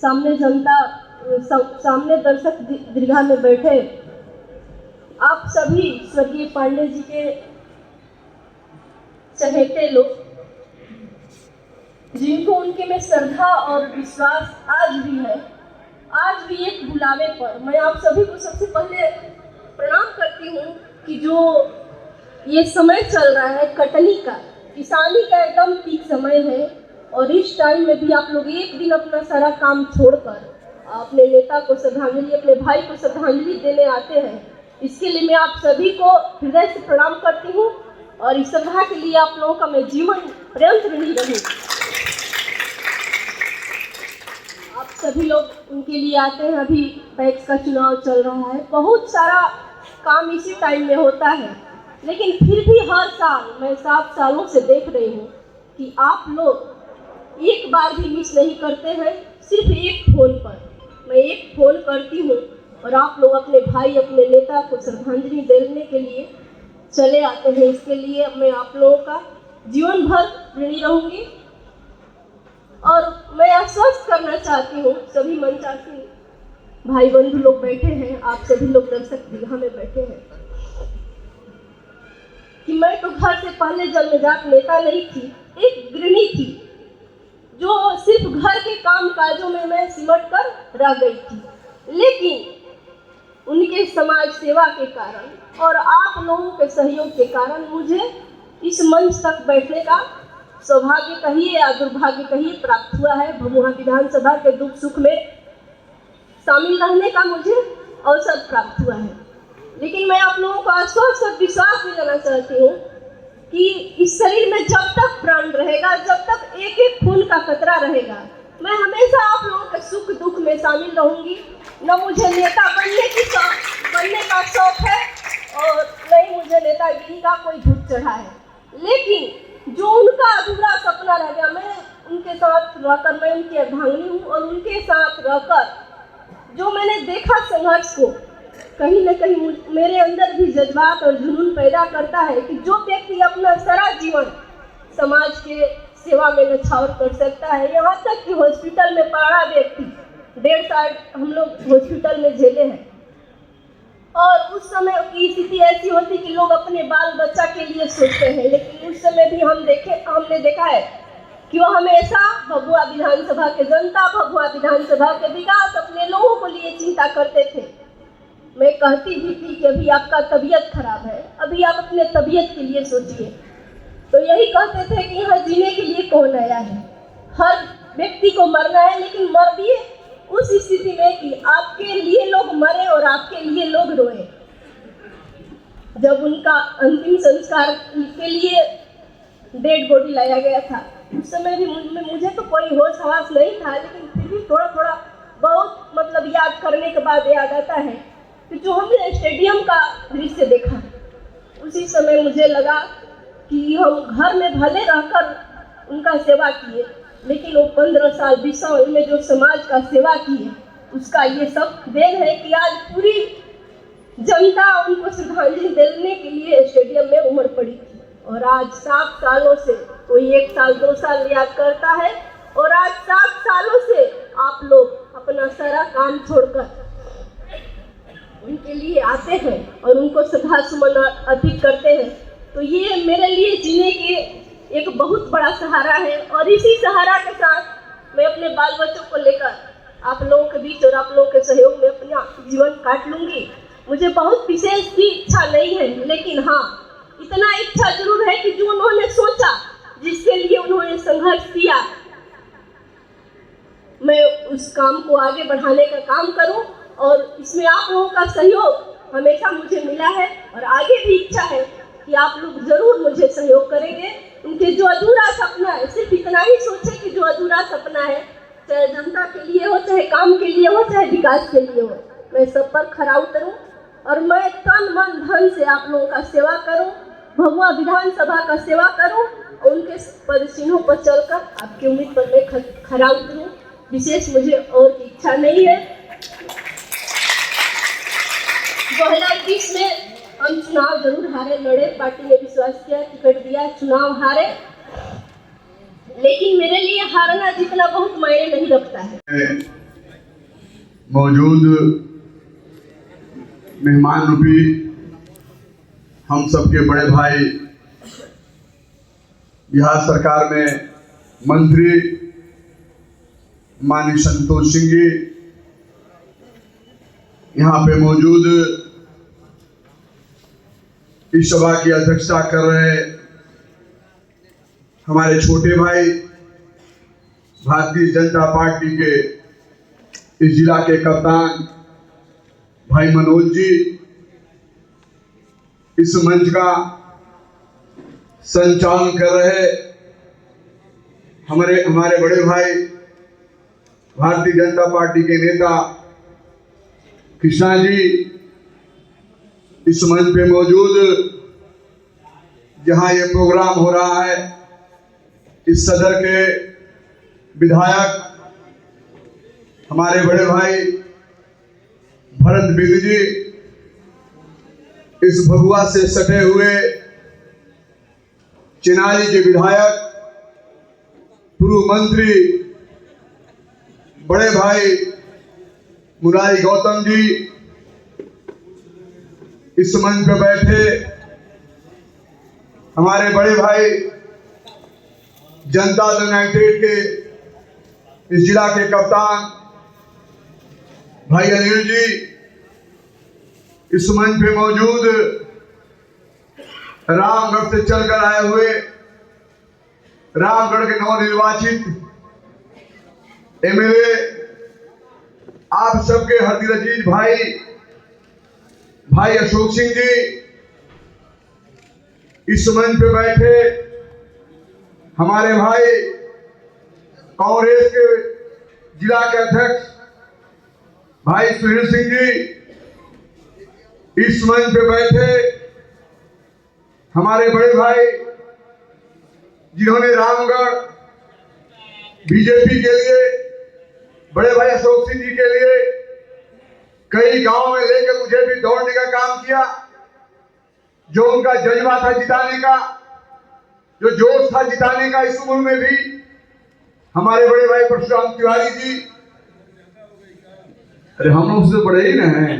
सामने जनता, सामने दर्शक दीर्घा में बैठे आप सभी स्वर्गीय पांडे जी के चहेते लोग, जिनको उनके में श्रद्धा और विश्वास आज भी है, आज भी एक बुलावे पर मैं आप सभी को सबसे पहले प्रणाम करती हूँ कि जो ये समय चल रहा है कटनी का, किसानी का एकदम पीक समय है और इस टाइम में भी आप लोग एक दिन अपना सारा काम छोड़कर अपने नेता को श्रद्धांजलि, अपने भाई को श्रद्धांजलि देने आते हैं। इसके लिए मैं आप सभी को हृदय से प्रणाम करती हूँ और इस श्रद्धा के लिए आप लोगों का मैं जीवन पर्यंत ऋणी रहूँ। आप सभी लोग उनके लिए आते हैं। अभी पैक्स का चुनाव चल रहा है, बहुत सारा काम इसी टाइम में होता है, लेकिन फिर भी हर साल मैं 7 सालों से देख रही हूँ कि आप लोग एक बार भी मिस नहीं करते हैं। सिर्फ एक फ़ोन पर मैं एक फ़ोन करती हूँ और आप लोग अपने भाई, अपने नेता को श्रद्धांजलि देने के लिए चले आते हैं। इसके लिए मैं आप लोगों का जीवन भर ऋणी रहूँगी और मैं आश्वस्त करना चाहती हूँ सभी मंचासीन भाई बंधु लोग बैठे हैं, आप सभी लोग दर्शक दीर्घा में बैठे हैं, कि मैं तो घर से पहले जन्मजात नेता नहीं थी, एक गृहिणी थी जो सिर्फ घर के काम काजों में मैं सिमट कर रह गई थी। लेकिन उनके समाज सेवा के कारण और आप लोगों के सहयोग के कारण मुझे इस मंच तक बैठने का सौभाग्य कहिए या दुर्भाग्य कहिए प्राप्त हुआ है। भभुआ विधानसभा के दुख सुख में शामिल रहने का मुझे अवसर प्राप्त हुआ है। लेकिन मैं आप लोगों को आश्वस्त और विश्वास दिलाना चाहती हूँ कि इस शरीर में जब तक प्राण रहेगा, जब तक एक एक खून का कतरा रहेगा, मैं हमेशा आप लोगों के सुख दुख में शामिल रहूंगी। न मुझे नेता बनने का शौक है और न ही मुझे नेतागिरी का कोई भूत चढ़ा है, लेकिन जो उनका अधूरा सपना रह गया, मैं उनके साथ रहकर, मैं उनकी अर्धांगिनी हूँ और उनके साथ रहकर जो मैंने देखा संघर्ष को, कहीं न कहीं मेरे अंदर भी जज्बात और जुनून पैदा करता है कि जो व्यक्ति अपना सारा जीवन समाज के सेवा में न्यौछावर कर सकता है। यहाँ तक कि हॉस्पिटल में पड़ा व्यक्ति 1.5 साल हम लोग हॉस्पिटल में झेले हैं और उस समय की स्थिति ऐसी होती कि लोग अपने बाल बच्चा के लिए सोचते हैं, लेकिन उस समय भी हमने देखा है कि वो हमेशा भभुआ विधानसभा के जनता, भभुआ विधानसभा के विकास, अपने लोगों को लिए चिंता करते थे। मैं कहती भी थी कि अभी आपका तबीयत खराब है, अभी आप अपने तबीयत के लिए सोचिए, तो यही कहते थे कि यहाँ जीने के लिए कौन आया है, हर व्यक्ति को मरना है, लेकिन मर दिए उस स्थिति में कि आपके लिए लोग मरे और आपके लिए लोग रोए। जब उनका अंतिम संस्कार के लिए डेड बॉडी लाया गया था, उस समय भी मुझे तो कोई होश हवास नहीं था, लेकिन फिर भी थोड़ा थोड़ा बहुत मतलब याद करने के बाद याद आता है कि जो हमने स्टेडियम का दृश्य देखा, उसी समय मुझे लगा कि हम घर में भले रहकर उनका सेवा किए, लेकिन वो 15 साल 20 साल में जो समाज का सेवा किए, उसका ये सब देन है कि आज पूरी जनता उनको श्रद्धांजलि देने के लिए स्टेडियम में उमड़ पड़ी थी। और आज 7 सालों से कोई 1 साल 2 साल याद करता है और आज 7 सालों से आप लोग अपना सारा काम छोड़कर उनके लिए आते हैं और उनको श्रद्धा सुमन अर्पित करते हैं, तो ये मेरे लिए जीने के एक बहुत बड़ा सहारा है। और इसी सहारा के साथ मैं अपने बाल बच्चों को लेकर आप लोगों के बीच और आप लोगों के सहयोग में अपना जीवन काट लूँगी। मुझे बहुत विशेष भी इच्छा नहीं है, लेकिन हाँ, इतना इच्छा जरूर है कि जो उन्होंने सोचा, जिसके लिए उन्होंने संघर्ष किया, मैं उस काम को आगे बढ़ाने का काम करूं और इसमें आप लोगों का सहयोग हमेशा मुझे मिला है और आगे भी इच्छा है कि आप लोग जरूर मुझे सहयोग करेंगे। उनके जो अधूरा सपना है, सिर्फ इतना ही सोचे कि जो अधूरा सपना है, चाहे जनता के लिए हो, चाहे काम के लिए हो, चाहे विकास के लिए हो, मैं सब पर खरा उतरूं और मैं तन मन धन से आप लोगों का सेवा करूं, भभुआ विधानसभा का सेवा करूं और उनके पदचिन्हों पर चलकर आपकी उम्मीद पर मैं खरा उतरूं। विशेष मुझे और की इच्छा नहीं है। 2020 में हम चुनाव जरूर हारे, लड़े, पार्टी ने विश्वास किया, टिकट दिया, चुनाव हारे, लेकिन मेरे लिए हारना जीतना बहुत मायने नहीं रखता है। मौजूद मेहमान रूपी हम सबके बड़े भाई बिहार सरकार में मंत्री माननीय संतोष सिंह जी, यहाँ पे मौजूद इस सभा की अध्यक्षता कर रहे हमारे छोटे भाई भारतीय जनता पार्टी के इस जिला के कप्तान भाई मनोज जी, इस मंच का संचालन कर रहे हमारे बड़े भाई भारतीय जनता पार्टी के नेता कृष्णा जी, इस मंच पे मौजूद जहां ये प्रोग्राम हो रहा है इस सदर के विधायक हमारे बड़े भाई भरत बिग जी, इस भगुआ से सटे हुए चिनाली के विधायक पूर्व मंत्री बड़े भाई मुरारी गौतम जी, इस मंच पे बैठे हमारे बड़े भाई जनता दल यूनाइटेड के इस जिला के कप्तान भाई अनिल जी, इस मंच पे मौजूद रामगढ़ से चलकर आए हुए रामगढ़ के नवनिर्वाचित एमएलए आप सबके हरदिल अजीज भाई अशोक सिंह जी, इस मंच पे बैठे हमारे भाई कांग्रेस के जिला के अध्यक्ष भाई सुनील सिंह जी, इस मंच पे बैठे हमारे बड़े भाई जिन्होंने रामगढ़ बीजेपी के लिए बड़े भाई अशोक सिंह जी के लिए कई गांव में लेकर मुझे भी दौड़ने का काम किया, जो उनका जज्बा था जिताने का, जो जोश था जिताने का, इस उम्र में भी हमारे बड़े भाई परशुराम तिवारी जी, अरे हम लोग उससे बड़े ही ना हैं,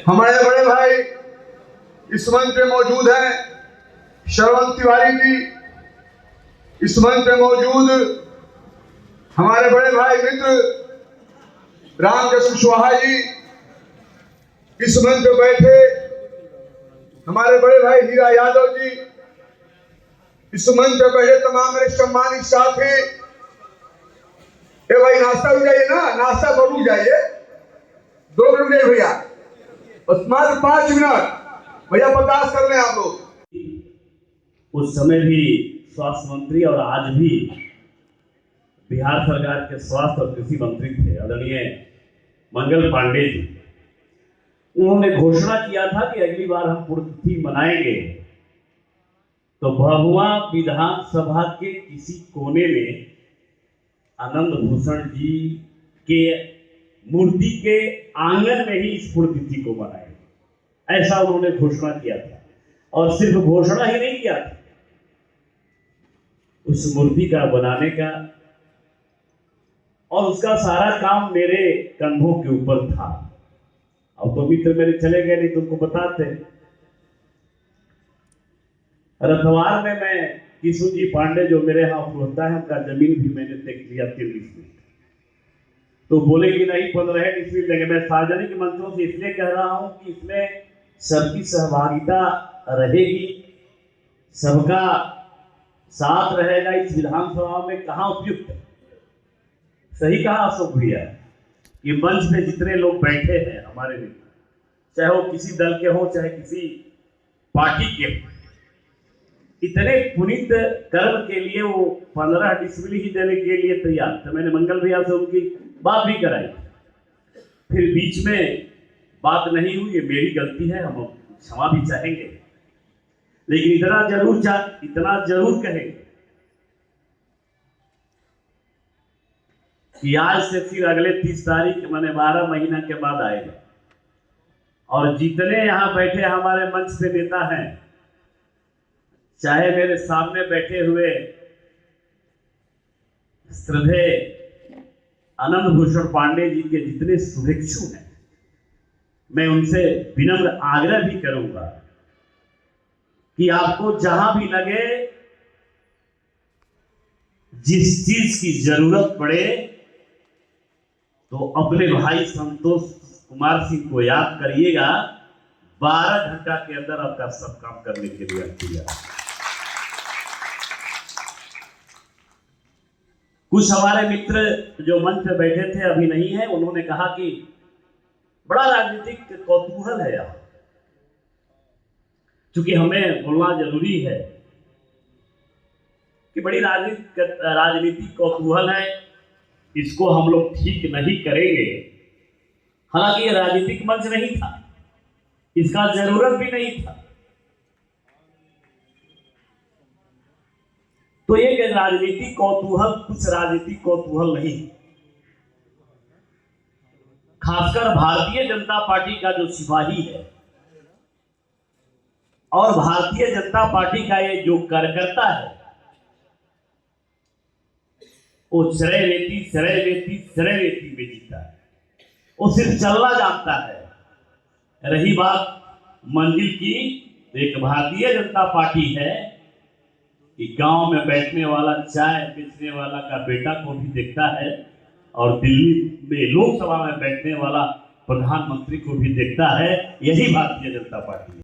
हमारे बड़े भाई इस मंच पे मौजूद हैं श्रवण तिवारी जी, इस मंच पे मौजूद हमारे बड़े भाई मित्र रामकृष्ण कुशवाहा जी, इस मंच पे बैठे हमारे बड़े भाई हीरा यादव जी, इस मंच पे बैठे तमाम मेरे सम्मानित साथी। ए भाई नाश्ता हो जाइए ना, नाश्ता जरूर जाइए, 2 मिनट जाइए भैया, बस मात्र 5 मिनट भैया, बर्दाश्त कर लें आप लोग। उस समय भी स्वास्थ्य मंत्री और आज भी बिहार सरकार के स्वास्थ्य और कृषि मंत्री थे आदरणीय मंगल पांडे जी। उन्होंने घोषणा किया था कि अगली बार हम पुण्यतिथि मनाएंगे तो भभुआ विधानसभा के किसी कोने में आनंद भूषण जी के मूर्ति के आंगन में ही इस पुण्यतिथि को मनाएंगे, ऐसा उन्होंने घोषणा किया था। और सिर्फ घोषणा ही नहीं किया था, उस मूर्ति का बनाने का और उसका सारा काम मेरे कंधों के ऊपर था। अब तो मित्र मेरे चले गए, नहीं तुमको बताते। रथवार में मैं किशु जी पांडे जो मेरे यहाँ होता है, उनका जमीन भी मैंने देख लिया 3 डिसमिल। तो बोले कि नहीं 15 डिसमिल देंगे। मैं सार्वजनिक मंचों से इसलिए कह रहा हूं कि इसमें सबकी सहभागिता रहेगी, सबका साथ रहेगा। इस विधानसभा में कहाँ उपयुक्त है, सही कहा अशोक भैया, ये मंच पे जितने लोग बैठे हैं हमारे नेता, चाहे वो किसी दल के हो चाहे किसी पार्टी के हो, इतने पुनीत कर्म के लिए वो 15 डिसमिल ही देने के लिए तैयार थे। मैंने मंगल भैया से उनकी बात भी कराई, फिर बीच में बात नहीं हुई, ये मेरी गलती है, हम क्षमा भी चाहेंगे, लेकिन इतना जरूर कहेंगे कि आज से फिर अगले 30 तारीख माने 12 महीना के बाद आएगा। और जितने यहाँ बैठे हमारे मंच पे नेता हैं, चाहे मेरे सामने बैठे हुए श्रद्धेय आनंद भूषण पांडे जी के जितने शुभेच्छु हैं, मैं उनसे विनम्र आग्रह भी करूंगा कि आपको जहां भी लगे, जिस चीज की जरूरत पड़े, तो अपने भाई संतोष कुमार सिंह को याद करिएगा। 12 घंटा के अंदर आपका सब काम करने के लिए तैयार। कुछ हमारे मित्र जो मंच पे बैठे थे, अभी नहीं है, उन्होंने कहा कि बड़ा राजनीतिक कौतूहल है यहाँ। चूंकि हमें बोलना जरूरी है कि बड़ी राजनीतिक कौतूहल है, इसको हम लोग ठीक नहीं करेंगे। हालांकि ये राजनीतिक मंच नहीं था, इसका जरूरत भी नहीं था। तो ये राजनीतिक कौतूहल कुछ राजनीतिक कौतूहल नहीं, खासकर भारतीय जनता पार्टी का जो सिपाही है और भारतीय जनता पार्टी का ये जो कार्यकर्ता है, वो चरे रेती में जीता है। वो सिर्फ चलना जानता है। रही बात मंजिल की, तो एक भारतीय जनता पार्टी है कि गांव में बैठने वाला, चाय बेचने वाला का बेटा को भी देखता है, और दिल्ली में लोकसभा में बैठने वाला प्रधानमंत्री को भी देखता है। यही भारतीय जनता पार्टी है।